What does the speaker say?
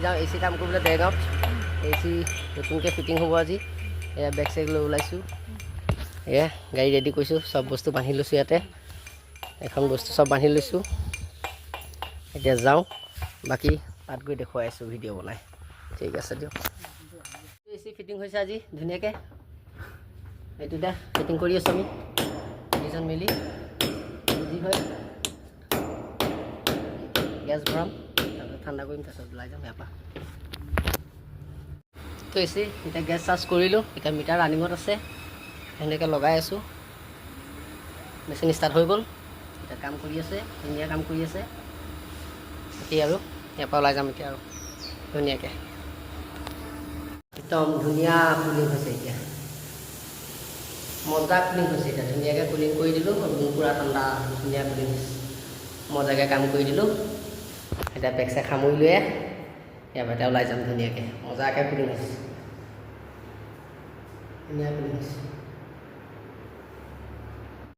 যাওঁ এ চি কাম কৰিবলৈ দেৰগাঁৱত এ চি নতুনকৈ ফিটিং হ'ব আজি এয়া বেগ চেগ লৈ ওলাইছোঁ এয়া গাড়ী ৰেডি কৰিছোঁ চব বস্তু বান্ধি লৈছোঁ ইয়াতে এখন বস্তু চব বান্ধি লৈছোঁ এতিয়া যাওঁ বাকী তাত গৈ দেখুৱাই আছোঁ ভিডিঅ' বনাই ঠিক আছে দিয়ক এ চি ফিটিং হৈছে আজি ধুনীয়াকৈ এইটোতে ফিটিং কৰি আছোঁ আমি দুজন মিলি যি হয় গেছ ভৰাম তাৰপিছত ঠাণ্ডা কৰিম তাৰপিছত ওলাই যাম ইয়াৰ পৰা তো এচি এতিয়া গেছ চাৰ্জ কৰিলোঁ এতিয়া মিটাৰ ৰানিঙত আছে সেনেকৈ লগাই আছোঁ মেচিন ষ্টাৰ্ট হৈ গ'ল এতিয়া কাম কৰি আছে ধুনীয়া কাম কৰি আছে এতিয়া আৰু ইয়াৰ পৰা ওলাই যাম এতিয়া আৰু ধুনীয়াকৈ একদম ধুনীয়া কুলিং হৈছে এতিয়া মজা কুলিং হৈছে এতিয়া ধুনীয়াকৈ কুলিং কৰি দিলোঁ ৰুম পূৰা ঠাণ্ডা ধুনীয়া কুলিং মজাকৈ কাম কৰি দিলোঁ এতিয়া বেগ চেগ সামৰি লৈ ইয়াৰ পৰা ওলাই যাম ধুনীয়াকৈ মজাকৈ কুলিং হৈছে ধুনীয়া কুলিং হৈছে